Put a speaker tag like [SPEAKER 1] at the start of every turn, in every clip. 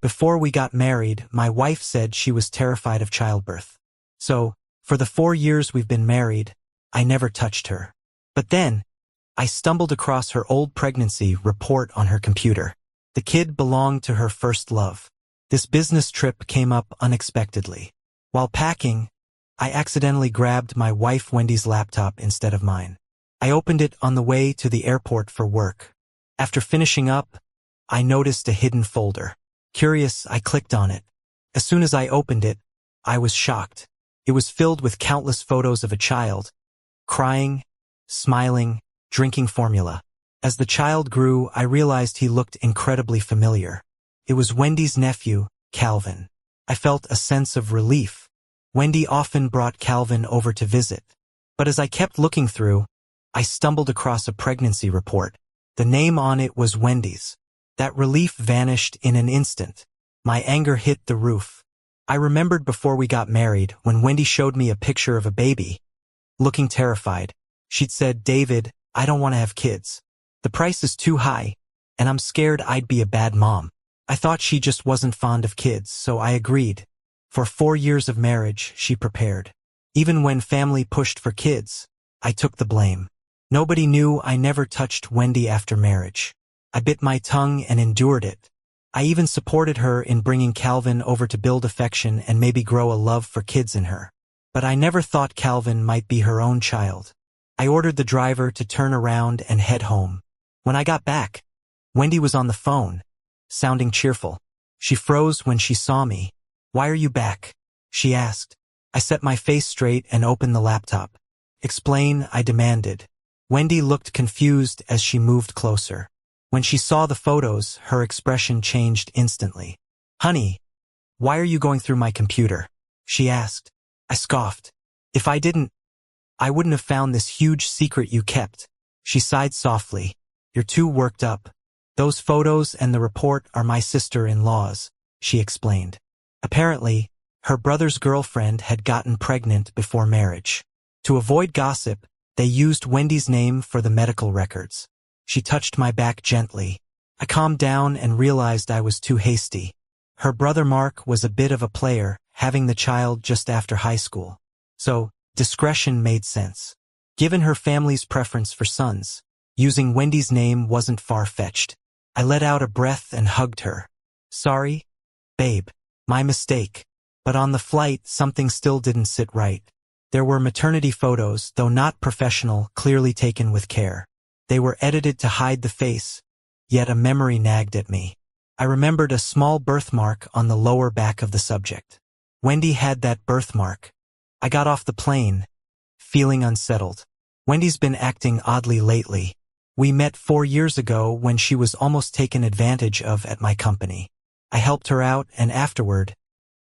[SPEAKER 1] Before we got married, my wife said she was terrified of childbirth. So, for the 4 years we've been married, I never touched her. But then, I stumbled across her old pregnancy report on her computer. The kid belonged to her first love. This business trip came up unexpectedly. While packing, I accidentally grabbed my wife Wendy's laptop instead of mine. I opened it on the way to the airport for work. After finishing up, I noticed a hidden folder. Curious, I clicked on it. As soon as I opened it, I was shocked. It was filled with countless photos of a child, crying, smiling, drinking formula. As the child grew, I realized he looked incredibly familiar. It was Wendy's nephew, Calvin. I felt a sense of relief. Wendy often brought Calvin over to visit. But as I kept looking through, I stumbled across a pregnancy report. The name on it was Wendy's. That relief vanished in an instant. My anger hit the roof. I remembered before we got married when Wendy showed me a picture of a baby. Looking terrified, she'd said, "David, I don't want to have kids. The price is too high, and I'm scared I'd be a bad mom." I thought she just wasn't fond of kids, so I agreed. For 4 years of marriage, she prepared. Even when family pushed for kids, I took the blame. Nobody knew I never touched Wendy after marriage. I bit my tongue and endured it. I even supported her in bringing Calvin over to build affection and maybe grow a love for kids in her. But I never thought Calvin might be her own child. I ordered the driver to turn around and head home. When I got back, Wendy was on the phone, sounding cheerful. She froze when she saw me. "Why are you back?" she asked. I set my face straight and opened the laptop. "Explain," I demanded. Wendy looked confused as she moved closer. When she saw the photos, her expression changed instantly. "Honey, why are you going through my computer?" she asked. I scoffed. "If I didn't, I wouldn't have found this huge secret you kept." She sighed softly. "You're too worked up. Those photos and the report are my sister-in-law's," she explained. Apparently, her brother's girlfriend had gotten pregnant before marriage. To avoid gossip, they used Wendy's name for the medical records. She touched my back gently. I calmed down and realized I was too hasty. Her brother Mark was a bit of a player, having the child just after high school. So, discretion made sense. Given her family's preference for sons, using Wendy's name wasn't far-fetched. I let out a breath and hugged her. "Sorry, babe. My mistake." But on the flight, something still didn't sit right. There were maternity photos, though not professional, clearly taken with care. They were edited to hide the face, yet a memory nagged at me. I remembered a small birthmark on the lower back of the subject. Wendy had that birthmark. I got off the plane, feeling unsettled. Wendy's been acting oddly lately. We met 4 years ago when she was almost taken advantage of at my company. I helped her out, and afterward,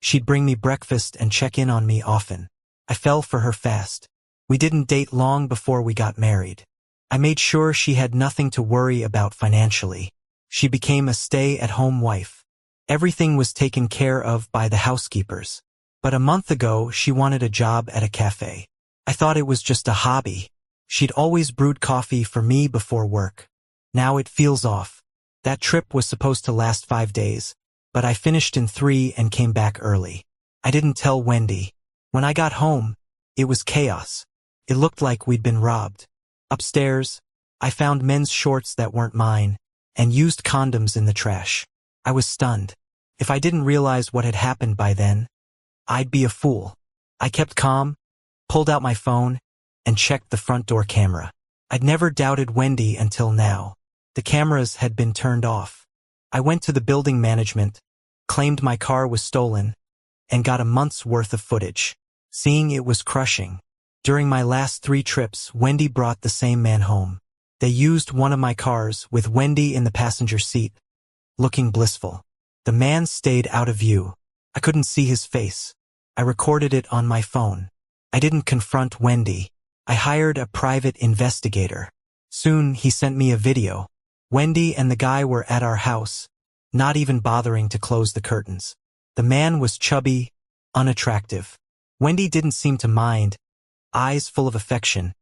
[SPEAKER 1] she'd bring me breakfast and check in on me often. I fell for her fast. We didn't date long before we got married. I made sure she had nothing to worry about financially. She became a stay-at-home wife. Everything was taken care of by the housekeepers. But a month ago, she wanted a job at a cafe. I thought it was just a hobby. She'd always brewed coffee for me before work. Now it feels off. That trip was supposed to last 5 days, but I finished in 3 and came back early. I didn't tell Wendy. When I got home, it was chaos. It looked like we'd been robbed. Upstairs, I found men's shorts that weren't mine, and used condoms in the trash. I was stunned. If I didn't realize what had happened by then, I'd be a fool. I kept calm, pulled out my phone, and checked the front door camera. I'd never doubted Wendy until now. The cameras had been turned off. I went to the building management, claimed my car was stolen, and got a month's worth of footage. Seeing it was crushing. During my last 3 trips, Wendy brought the same man home. They used one of my cars with Wendy in the passenger seat, looking blissful. The man stayed out of view. I couldn't see his face. I recorded it on my phone. I didn't confront Wendy. I hired a private investigator. Soon, he sent me a video. Wendy and the guy were at our house, not even bothering to close the curtains. The man was chubby, unattractive. Wendy didn't seem to mind, eyes full of affection,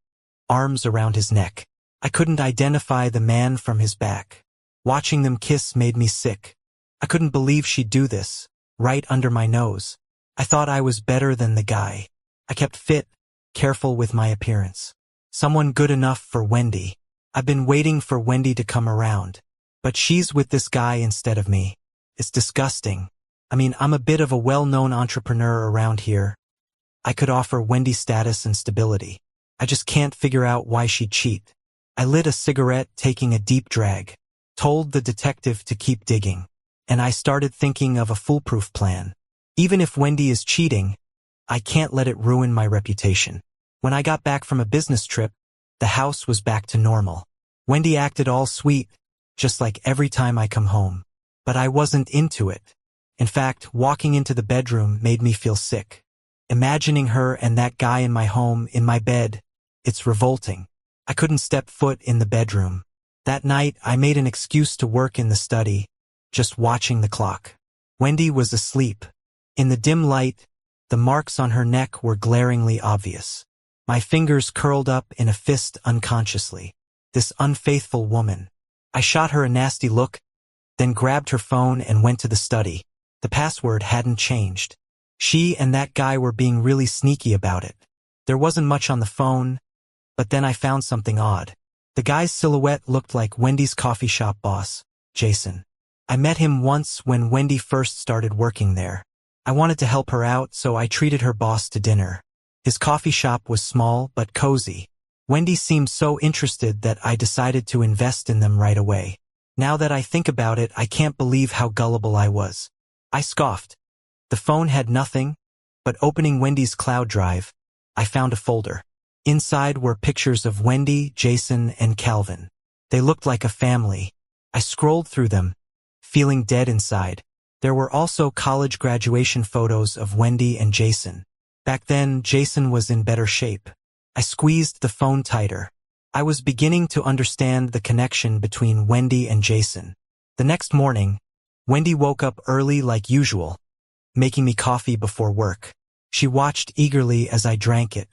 [SPEAKER 1] arms around his neck. I couldn't identify the man from his back. Watching them kiss made me sick. I couldn't believe she'd do this, right under my nose. I thought I was better than the guy. I kept fit, careful with my appearance. Someone good enough for Wendy. I've been waiting for Wendy to come around. But she's with this guy instead of me. It's disgusting. I mean, I'm a bit of a well-known entrepreneur around here. I could offer Wendy status and stability. I just can't figure out why she'd cheat. I lit a cigarette, taking a deep drag. Told the detective to keep digging. And I started thinking of a foolproof plan. Even if Wendy is cheating, I can't let it ruin my reputation. When I got back from a business trip, the house was back to normal. Wendy acted all sweet, just like every time I come home. But I wasn't into it. In fact, walking into the bedroom made me feel sick. Imagining her and that guy in my home, in my bed, it's revolting. I couldn't step foot in the bedroom. That night, I made an excuse to work in the study, just watching the clock. Wendy was asleep. In the dim light, the marks on her neck were glaringly obvious. My fingers curled up in a fist unconsciously. This unfaithful woman. I shot her a nasty look, then grabbed her phone and went to the study. The password hadn't changed. She and that guy were being really sneaky about it. There wasn't much on the phone, but then I found something odd. The guy's silhouette looked like Wendy's coffee shop boss, Jason. I met him once when Wendy first started working there. I wanted to help her out, so I treated her boss to dinner. His coffee shop was small but cozy. Wendy seemed so interested that I decided to invest in them right away. Now that I think about it, I can't believe how gullible I was. I scoffed. The phone had nothing, but opening Wendy's cloud drive, I found a folder. Inside were pictures of Wendy, Jason, and Calvin. They looked like a family. I scrolled through them, feeling dead inside. There were also college graduation photos of Wendy and Jason. Back then, Jason was in better shape. I squeezed the phone tighter. I was beginning to understand the connection between Wendy and Jason. The next morning, Wendy woke up early like usual, making me coffee before work. She watched eagerly as I drank it.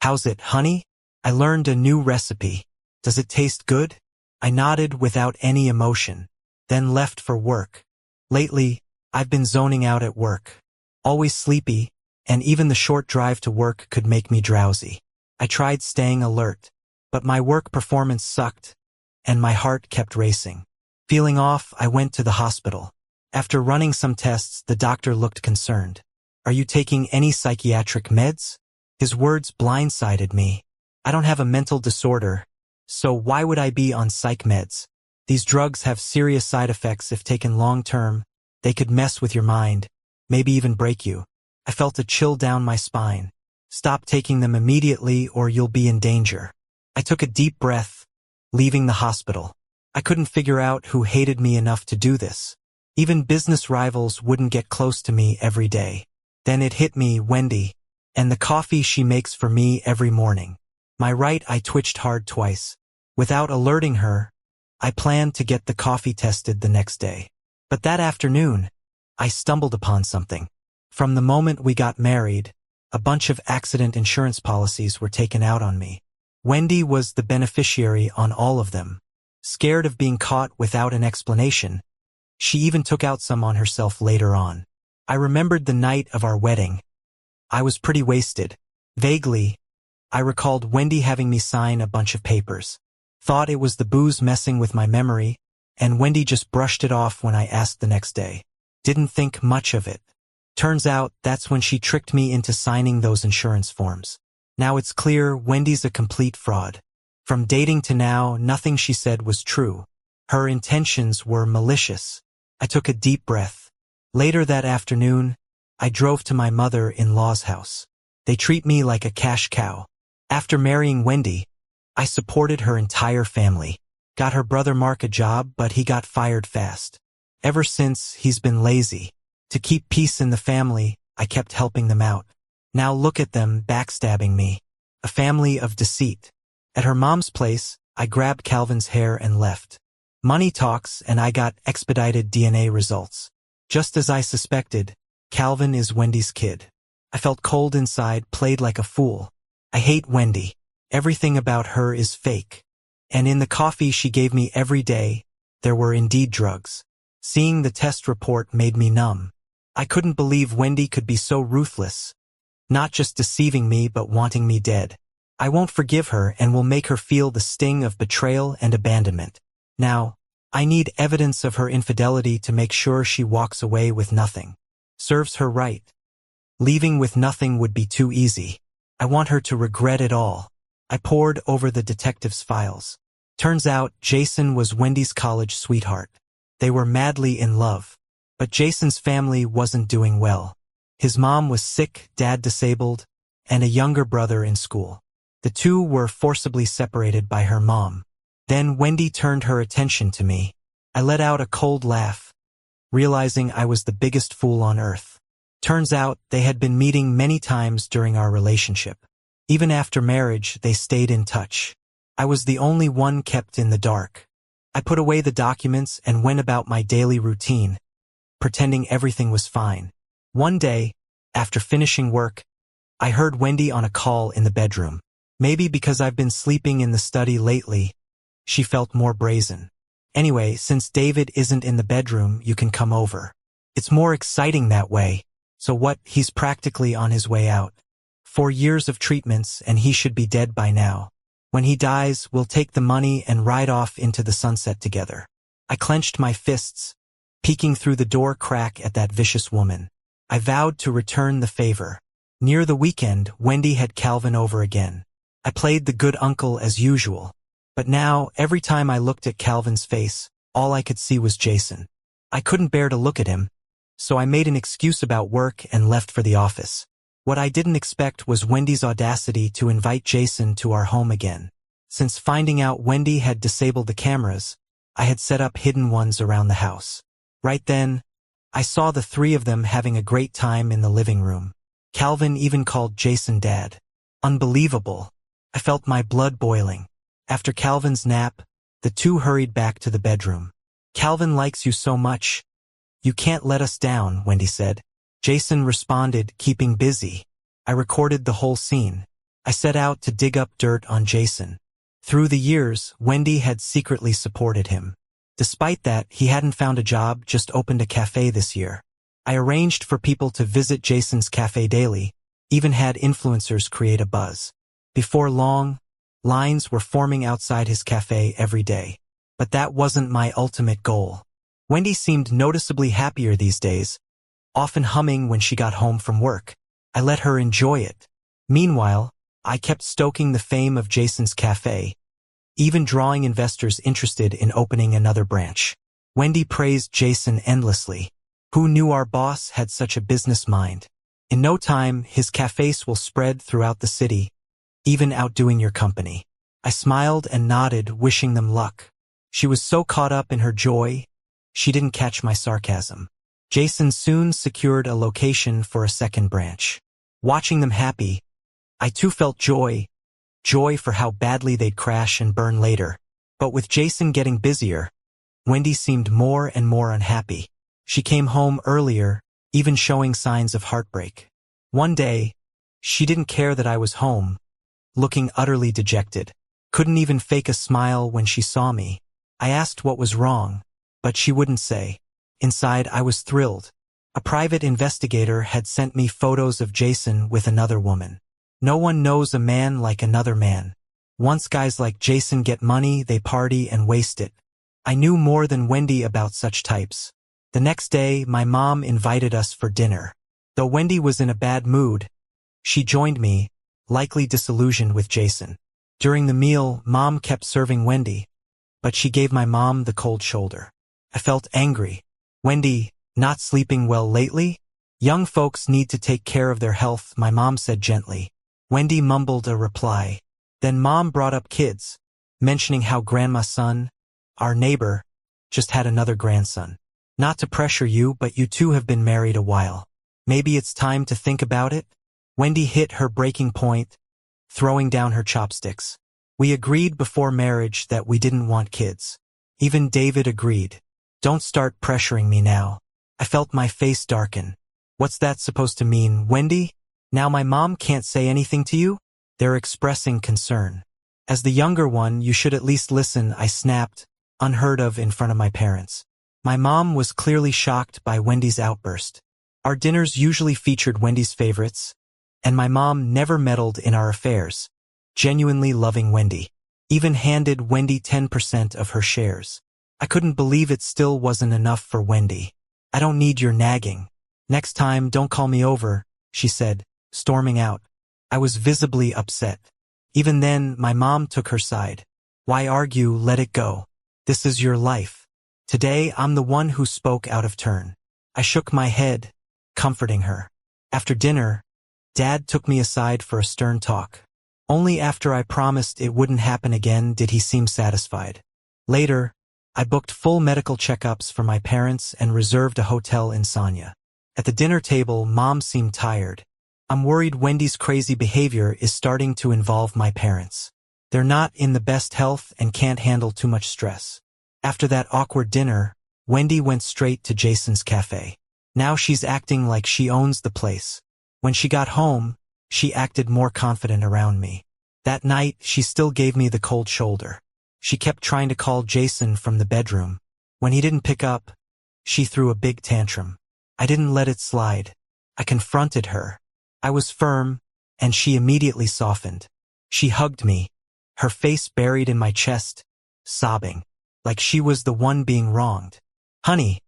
[SPEAKER 1] "How's it, honey? I learned a new recipe. Does it taste good?" I nodded without any emotion, then left for work. Lately, I've been zoning out at work. Always sleepy, and even the short drive to work could make me drowsy. I tried staying alert, but my work performance sucked, and my heart kept racing. Feeling off, I went to the hospital. After running some tests, the doctor looked concerned. "Are you taking any psychiatric meds?" His words blindsided me. I don't have a mental disorder, so why would I be on psych meds? These drugs have serious side effects if taken long-term. They could mess with your mind, maybe even break you. I felt a chill down my spine. Stop taking them immediately or you'll be in danger. I took a deep breath, leaving the hospital. I couldn't figure out who hated me enough to do this. Even business rivals wouldn't get close to me every day. Then it hit me, Wendy, and the coffee she makes for me every morning. My right eye twitched hard twice. Without alerting her, I planned to get the coffee tested the next day. But that afternoon, I stumbled upon something. From the moment we got married, a bunch of accident insurance policies were taken out on me. Wendy was the beneficiary on all of them. Scared of being caught without an explanation, she even took out some on herself later on. I remembered the night of our wedding. I was pretty wasted. Vaguely, I recalled Wendy having me sign a bunch of papers. Thought it was the booze messing with my memory, and Wendy just brushed it off when I asked the next day. Didn't think much of it. Turns out that's when she tricked me into signing those insurance forms. Now it's clear Wendy's a complete fraud. From dating to now, nothing she said was true. Her intentions were malicious. I took a deep breath. Later that afternoon, I drove to my mother-in-law's house. They treat me like a cash cow. After marrying Wendy, I supported her entire family. Got her brother Mark a job, but he got fired fast. Ever since, he's been lazy. To keep peace in the family, I kept helping them out. Now look at them backstabbing me. A family of deceit. At her mom's place, I grabbed Calvin's hair and left. Money talks, and I got expedited DNA results. Just as I suspected, Calvin is Wendy's kid. I felt cold inside, played like a fool. I hate Wendy. Everything about her is fake. And in the coffee she gave me every day, there were indeed drugs. Seeing the test report made me numb. I couldn't believe Wendy could be so ruthless, not just deceiving me but wanting me dead. I won't forgive her and will make her feel the sting of betrayal and abandonment. Now, I need evidence of her infidelity to make sure she walks away with nothing. Serves her right. Leaving with nothing would be too easy. I want her to regret it all. I pored over the detective's files. Turns out Jason was Wendy's college sweetheart. They were madly in love. But Jason's family wasn't doing well. His mom was sick, dad disabled, and a younger brother in school. The two were forcibly separated by her mom. Then Wendy turned her attention to me. I let out a cold laugh, realizing I was the biggest fool on earth. Turns out they had been meeting many times during our relationship. Even after marriage, they stayed in touch. I was the only one kept in the dark. I put away the documents and went about my daily routine, pretending everything was fine. One day, after finishing work, I heard Wendy on a call in the bedroom. Maybe because I've been sleeping in the study lately, she felt more brazen. Anyway, since David isn't in the bedroom, you can come over. It's more exciting that way. So what, he's practically on his way out. 4 years of treatments and he should be dead by now. When he dies, we'll take the money and ride off into the sunset together. I clenched my fists, peeking through the door crack at that vicious woman. I vowed to return the favor. Near the weekend, Wendy had Calvin over again. I played the good uncle as usual. But now, every time I looked at Calvin's face, all I could see was Jason. I couldn't bear to look at him, so I made an excuse about work and left for the office. What I didn't expect was Wendy's audacity to invite Jason to our home again. Since finding out Wendy had disabled the cameras, I had set up hidden ones around the house. Right then, I saw the three of them having a great time in the living room. Calvin even called Jason Dad. Unbelievable. I felt my blood boiling. After Calvin's nap, the two hurried back to the bedroom. Calvin likes you so much. You can't let us down, Wendy said. Jason responded, keeping busy. I recorded the whole scene. I set out to dig up dirt on Jason. Through the years, Wendy had secretly supported him. Despite that, he hadn't found a job, just opened a cafe this year. I arranged for people to visit Jason's cafe daily, even had influencers create a buzz. Before long, lines were forming outside his cafe every day. But that wasn't my ultimate goal. Wendy seemed noticeably happier these days, often humming when she got home from work. I let her enjoy it. Meanwhile, I kept stoking the fame of Jason's cafe, even drawing investors interested in opening another branch. Wendy praised Jason endlessly. Who knew our boss had such a business mind? In no time, his cafes will spread throughout the city, even outdoing your company. I smiled and nodded, wishing them luck. She was so caught up in her joy, she didn't catch my sarcasm. Jason soon secured a location for a second branch. Watching them happy, I too felt joy for how badly they'd crash and burn later. But with Jason getting busier, Wendy seemed more and more unhappy. She came home earlier, even showing signs of heartbreak. One day, she didn't care that I was home, looking utterly dejected. Couldn't even fake a smile when she saw me. I asked what was wrong, but she wouldn't say. Inside, I was thrilled. A private investigator had sent me photos of Jason with another woman. No one knows a man like another man. Once guys like Jason get money, they party and waste it. I knew more than Wendy about such types. The next day, my mom invited us for dinner. Though Wendy was in a bad mood, she joined me, likely disillusioned with Jason. During the meal, Mom kept serving Wendy, but she gave my mom the cold shoulder. I felt angry. Wendy, not sleeping well lately? Young folks need to take care of their health, my mom said gently. Wendy mumbled a reply. Then Mom brought up kids, mentioning how Grandma's son, our neighbor, just had another grandson. Not to pressure you, but you two have been married a while. Maybe it's time to think about it? Wendy hit her breaking point, throwing down her chopsticks. We agreed before marriage that we didn't want kids. Even David agreed. Don't start pressuring me now. I felt my face darken. What's that supposed to mean, Wendy? Now my mom can't say anything to you? They're expressing concern. As the younger one, you should at least listen, I snapped, unheard of in front of my parents. My mom was clearly shocked by Wendy's outburst. Our dinners usually featured Wendy's favorites, and my mom never meddled in our affairs, genuinely loving Wendy. Even handed Wendy 10% of her shares. I couldn't believe it still wasn't enough for Wendy. I don't need your nagging. Next time, don't call me over, she said, storming out. I was visibly upset. Even then, my mom took her side. Why argue? Let it go. This is your life. Today, I'm the one who spoke out of turn. I shook my head, comforting her. After dinner, Dad took me aside for a stern talk. Only after I promised it wouldn't happen again did he seem satisfied. Later, I booked full medical checkups for my parents and reserved a hotel in Sanya. At the dinner table, Mom seemed tired. I'm worried Wendy's crazy behavior is starting to involve my parents. They're not in the best health and can't handle too much stress. After that awkward dinner, Wendy went straight to Jason's cafe. Now she's acting like she owns the place. When she got home, she acted more confident around me. That night, she still gave me the cold shoulder. She kept trying to call Jason from the bedroom. When he didn't pick up, she threw a big tantrum. I didn't let it slide. I confronted her. I was firm, and she immediately softened. She hugged me, her face buried in my chest, sobbing, like she was the one being wronged. Honey,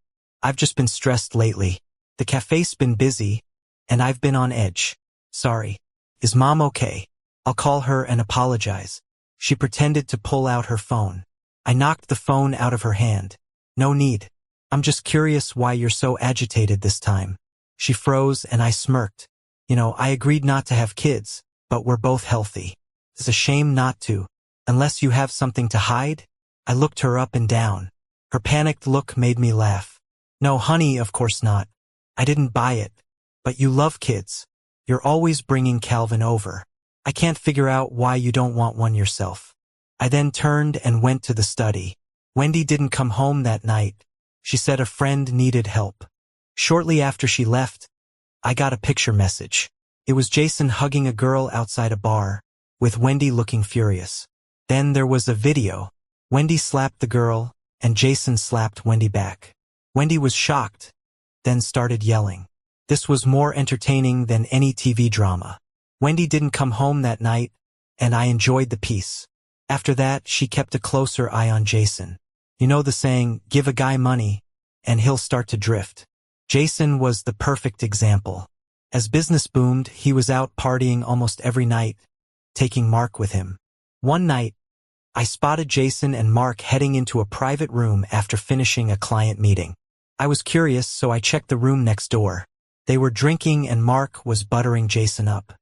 [SPEAKER 1] I've just been stressed lately. The cafe's been busy, and I've been on edge. Sorry. Is Mom okay? I'll call her and apologize. She pretended to pull out her phone. I knocked the phone out of her hand. No need. I'm just curious why you're so agitated this time. She froze and I smirked. I agreed not to have kids, but we're both healthy. It's a shame not to. Unless you have something to hide? I looked her up and down. Her panicked look made me laugh. No, honey, of course not. I didn't buy it. But you love kids. You're always bringing Calvin over. I can't figure out why you don't want one yourself. I then turned and went to the study. Wendy didn't come home that night. She said a friend needed help. Shortly after she left, I got a picture message. It was Jason hugging a girl outside a bar, with Wendy looking furious. Then there was a video. Wendy slapped the girl, and Jason slapped Wendy back. Wendy was shocked, then started yelling. This was more entertaining than any TV drama. Wendy didn't come home that night, and I enjoyed the peace. After that, she kept a closer eye on Jason. You know the saying, give a guy money, and he'll start to drift. Jason was the perfect example. As business boomed, he was out partying almost every night, taking Mark with him. One night, I spotted Jason and Mark heading into a private room after finishing a client meeting. I was curious, so I checked the room next door. They were drinking and Mark was buttering Jason up.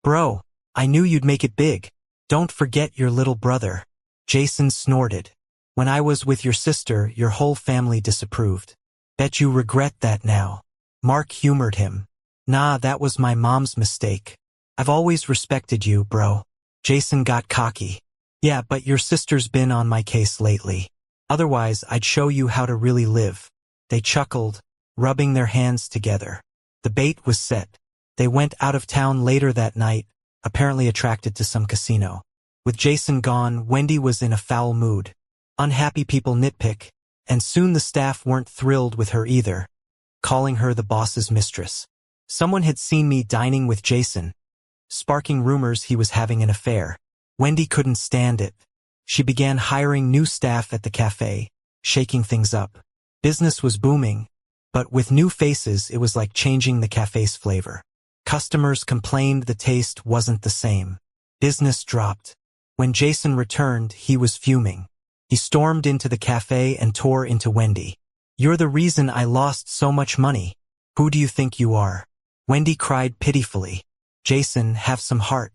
[SPEAKER 1] Bro, I knew you'd make it big. Don't forget your little brother. Jason snorted. When I was with your sister, your whole family disapproved. Bet you regret that now. Mark humored him. Nah, that was my mom's mistake. I've always respected you, bro. Jason got cocky. Yeah, but your sister's been on my case lately. Otherwise, I'd show you how to really live. They chuckled, rubbing their hands together. The bait was set. They went out of town later that night, apparently attracted to some casino. With Jason gone, Wendy was in a foul mood. Unhappy people nitpick, and soon the staff weren't thrilled with her either, calling her the boss's mistress. Someone had seen me dining with Jason, sparking rumors he was having an affair. Wendy couldn't stand it. She began hiring new staff at the cafe, shaking things up. Business was booming, but with new faces it was like changing the cafe's flavor. Customers complained the taste wasn't the same. Business dropped. When Jason returned, he was fuming. He stormed into the cafe and tore into Wendy. You're the reason I lost so much money. Who do you think you are? Wendy cried pitifully. Jason, have some heart.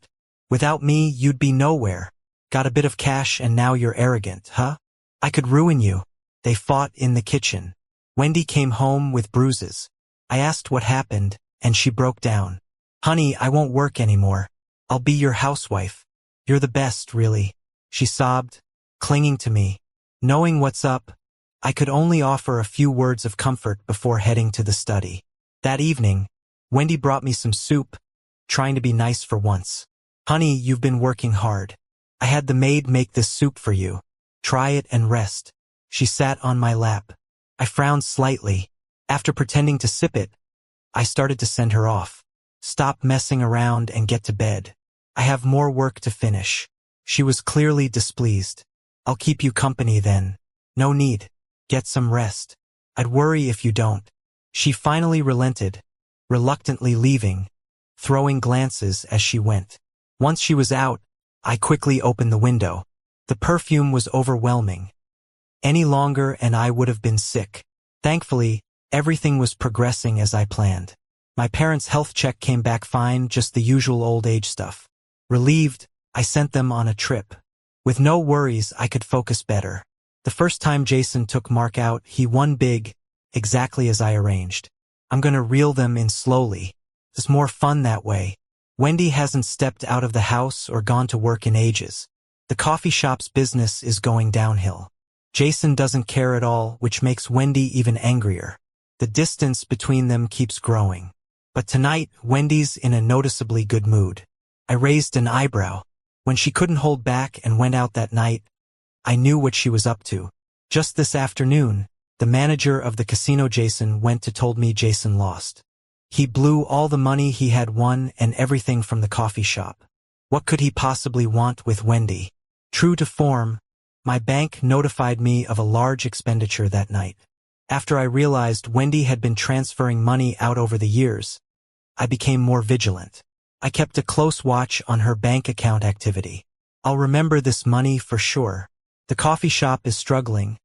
[SPEAKER 1] Without me, you'd be nowhere. Got a bit of cash and now you're arrogant, huh? I could ruin you. They fought in the kitchen. Wendy came home with bruises. I asked what happened, and she broke down. Honey, I won't work anymore. I'll be your housewife. You're the best, really. She sobbed, clinging to me. Knowing what's up, I could only offer a few words of comfort before heading to the study. That evening, Wendy brought me some soup, trying to be nice for once. Honey, you've been working hard. I had the maid make this soup for you. Try it and rest. She sat on my lap. I frowned slightly. After pretending to sip it, I started to send her off. Stop messing around and get to bed. I have more work to finish. She was clearly displeased. I'll keep you company then. No need. Get some rest. I'd worry if you don't. She finally relented, reluctantly leaving, throwing glances as she went. Once she was out, I quickly opened the window. The perfume was overwhelming. Any longer and I would have been sick. Thankfully, everything was progressing as I planned. My parents' health check came back fine, just the usual old age stuff. Relieved, I sent them on a trip. With no worries, I could focus better. The first time Jason took Mark out, he won big, exactly as I arranged. I'm gonna reel them in slowly. It's more fun that way. Wendy hasn't stepped out of the house or gone to work in ages. The coffee shop's business is going downhill. Jason doesn't care at all, which makes Wendy even angrier. The distance between them keeps growing. But tonight, Wendy's in a noticeably good mood. I raised an eyebrow. When she couldn't hold back and went out that night, I knew what she was up to. Just this afternoon, the manager of the casino Jason went to told me Jason lost. He blew all the money he had won and everything from the coffee shop. What could he possibly want with Wendy? True to form, my bank notified me of a large expenditure that night. After I realized Wendy had been transferring money out over the years, I became more vigilant. I kept a close watch on her bank account activity. I'll remember this money for sure. The coffee shop is struggling,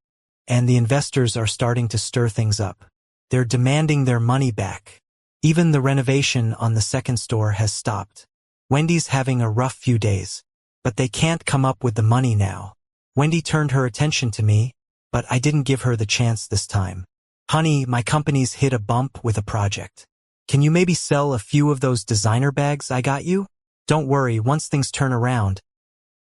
[SPEAKER 1] and the investors are starting to stir things up. They're demanding their money back. Even the renovation on the second store has stopped. Wendy's having a rough few days, but they can't come up with the money now. Wendy turned her attention to me, but I didn't give her the chance this time. Honey, my company's hit a bump with a project. Can you maybe sell a few of those designer bags I got you? Don't worry, once things turn around,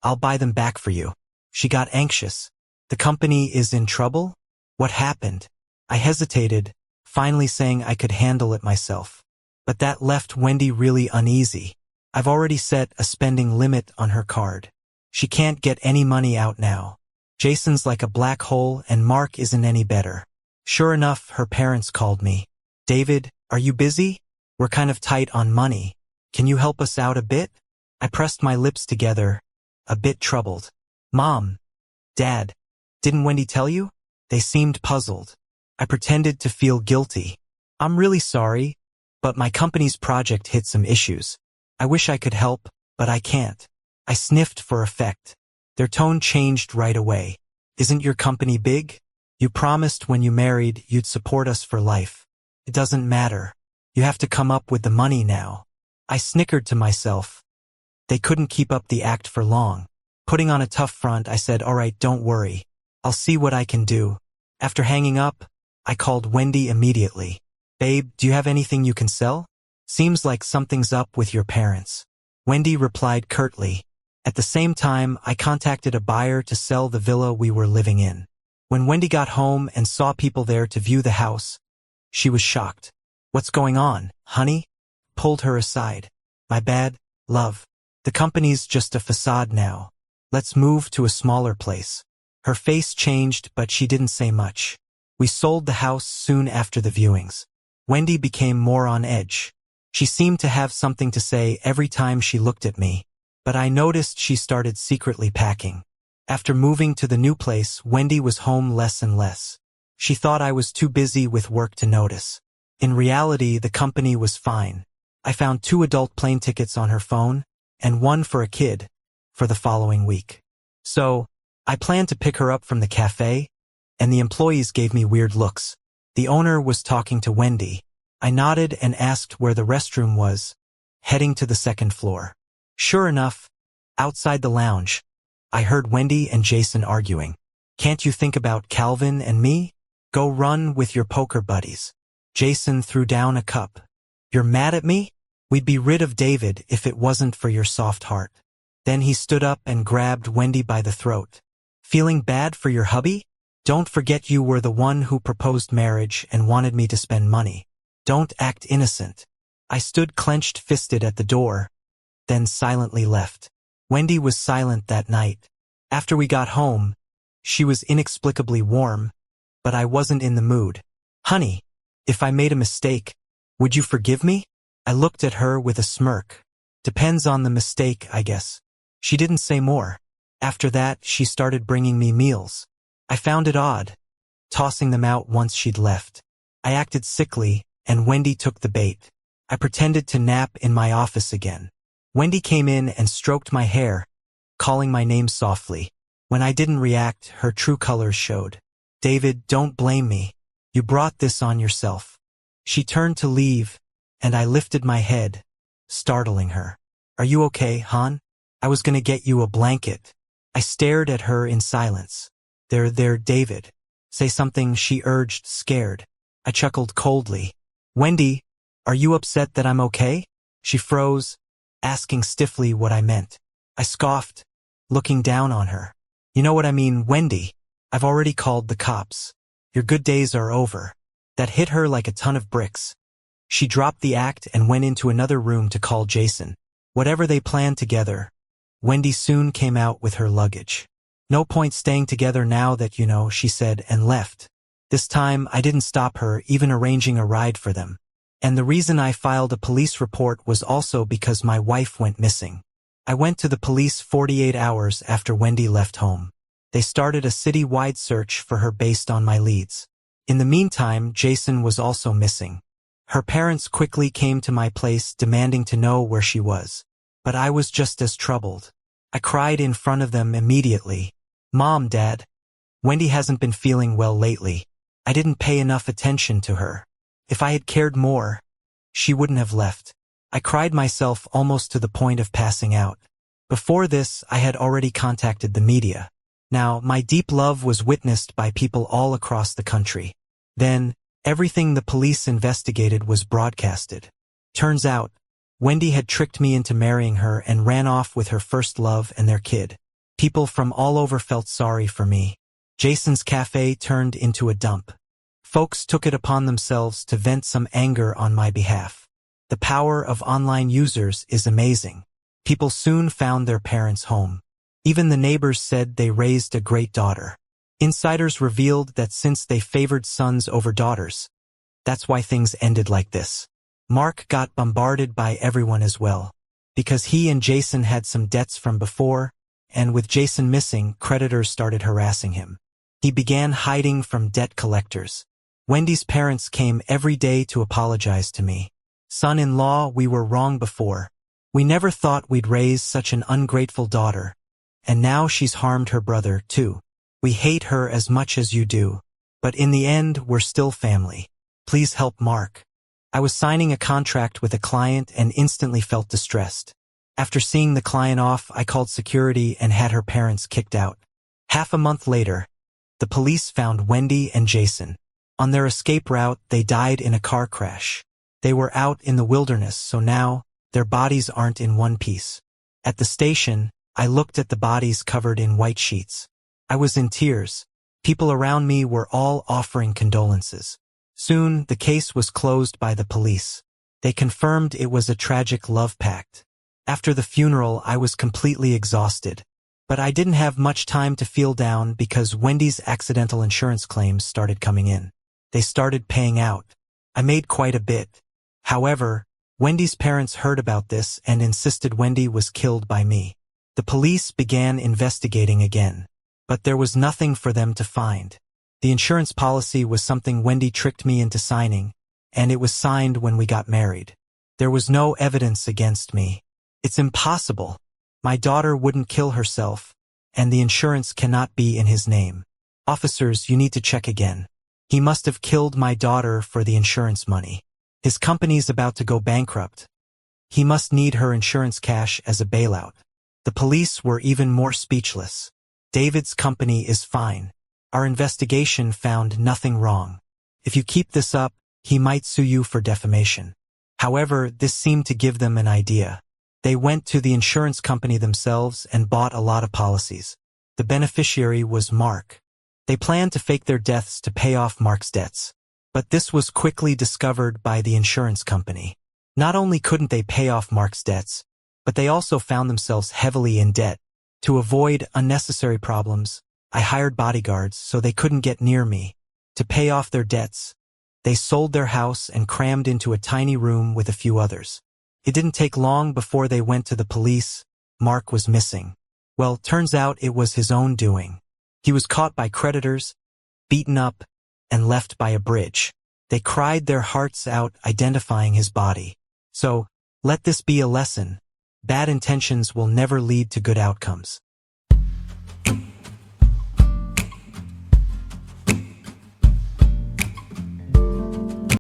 [SPEAKER 1] I'll buy them back for you. She got anxious. The company is in trouble? What happened? I hesitated, finally saying I could handle it myself. But that left Wendy really uneasy. I've already set a spending limit on her card. She can't get any money out now. Jason's like a black hole and Mark isn't any better. Sure enough, her parents called me. David, are you busy? We're kind of tight on money. Can you help us out a bit? I pressed my lips together, a bit troubled. Mom, Dad, didn't Wendy tell you? They seemed puzzled. I pretended to feel guilty. I'm really sorry, but my company's project hit some issues. I wish I could help, but I can't. I sniffed for effect. Their tone changed right away. Isn't your company big? You promised when you married you'd support us for life. It doesn't matter. You have to come up with the money now. I snickered to myself. They couldn't keep up the act for long. Putting on a tough front, I said, all right, don't worry. I'll see what I can do. After hanging up, I called Wendy immediately. Babe, do you have anything you can sell? Seems like something's up with your parents. Wendy replied curtly. At the same time, I contacted a buyer to sell the villa we were living in. When Wendy got home and saw people there to view the house, she was shocked. What's going on, honey? Pulled her aside. My bad, love. The company's just a facade now. Let's move to a smaller place. Her face changed, but she didn't say much. We sold the house soon after the viewings. Wendy became more on edge. She seemed to have something to say every time she looked at me, but I noticed she started secretly packing. After moving to the new place, Wendy was home less and less. She thought I was too busy with work to notice. In reality, the company was fine. I found 2 adult plane tickets on her phone, and 1 for a kid, for the following week. So, I planned to pick her up from the cafe, and the employees gave me weird looks. The owner was talking to Wendy. I nodded and asked where the restroom was, heading to the second floor. Sure enough, outside the lounge, I heard Wendy and Jason arguing. Can't you think about Calvin and me? Go run with your poker buddies. Jason threw down a cup. You're mad at me? We'd be rid of David if it wasn't for your soft heart. Then he stood up and grabbed Wendy by the throat. Feeling bad for your hubby? Don't forget you were the one who proposed marriage and wanted me to spend money. Don't act innocent. I stood clenched-fisted at the door, then silently left. Wendy was silent that night. After we got home, she was inexplicably warm, but I wasn't in the mood. Honey, if I made a mistake, would you forgive me? I looked at her with a smirk. Depends on the mistake, I guess. She didn't say more. After that, she started bringing me meals. I found it odd, tossing them out once she'd left. I acted sickly, and Wendy took the bait. I pretended to nap in my office again. Wendy came in and stroked my hair, calling my name softly. When I didn't react, her true colors showed. David, don't blame me. You brought this on yourself. She turned to leave, and I lifted my head, startling her. Are you okay, hon? I was gonna get you a blanket. I stared at her in silence. There, David. Say something, she urged, scared. I chuckled coldly. Wendy, are you upset that I'm okay? She froze, asking stiffly what I meant. I scoffed, looking down on her. You know what I mean, Wendy. I've already called the cops. Your good days are over. That hit her like a ton of bricks. She dropped the act and went into another room to call Jason. Whatever they planned together, Wendy soon came out with her luggage. No point staying together now that you know, she said, and left. This time, I didn't stop her, even arranging a ride for them. And the reason I filed a police report was also because my wife went missing. I went to the police 48 hours after Wendy left home. They started a city-wide search for her based on my leads. In the meantime, Jason was also missing. Her parents quickly came to my place demanding to know where she was. But I was just as troubled. I cried in front of them immediately. Mom, Dad, Wendy hasn't been feeling well lately. I didn't pay enough attention to her. If I had cared more, she wouldn't have left. I cried myself almost to the point of passing out. Before this, I had already contacted the media. Now, my deep love was witnessed by people all across the country. Then, everything the police investigated was broadcasted. Turns out, Wendy had tricked me into marrying her and ran off with her first love and their kid. People from all over felt sorry for me. Jason's cafe turned into a dump. Folks took it upon themselves to vent some anger on my behalf. The power of online users is amazing. People soon found their parents home. Even the neighbors said they raised a great daughter. Insiders revealed that since they favored sons over daughters, that's why things ended like this. Mark got bombarded by everyone as well, because he and Jason had some debts from before, and with Jason missing, creditors started harassing him. He began hiding from debt collectors. Wendy's parents came every day to apologize to me. Son-in-law, we were wrong before. We never thought we'd raise such an ungrateful daughter. And now she's harmed her brother, too. We hate her as much as you do. But in the end, we're still family. Please help Mark. I was signing a contract with a client and instantly felt distressed. After seeing the client off, I called security and had her parents kicked out. Half a month later, the police found Wendy and Jason. On their escape route, they died in a car crash. They were out in the wilderness, so now their bodies aren't in one piece. At the station, I looked at the bodies covered in white sheets. I was in tears. People around me were all offering condolences. Soon, the case was closed by the police. They confirmed it was a tragic love pact. After the funeral, I was completely exhausted. But I didn't have much time to feel down because Wendy's accidental insurance claims started coming in. They started paying out. I made quite a bit. However, Wendy's parents heard about this and insisted Wendy was killed by me. The police began investigating again. But there was nothing for them to find. The insurance policy was something Wendy tricked me into signing, and it was signed when we got married. There was no evidence against me. It's impossible. My daughter wouldn't kill herself, and the insurance cannot be in his name. Officers, you need to check again. He must have killed my daughter for the insurance money. His company's about to go bankrupt. He must need her insurance cash as a bailout. The police were even more speechless. David's company is fine. Our investigation found nothing wrong. If you keep this up, he might sue you for defamation. However, this seemed to give them an idea. They went to the insurance company themselves and bought a lot of policies. The beneficiary was Mark. They planned to fake their deaths to pay off Mark's debts. But this was quickly discovered by the insurance company. Not only couldn't they pay off Mark's debts, but they also found themselves heavily in debt. To avoid unnecessary problems, I hired bodyguards so they couldn't get near me. To To pay off their debts, they sold their house and crammed into a tiny room with a few others. It didn't take long before they went to the police. Mark was missing. Well, turns out it was his own doing. He was caught by creditors, beaten up, and left by a bridge. They cried their hearts out identifying his body. So, let this be a lesson. Bad intentions will never lead to good outcomes.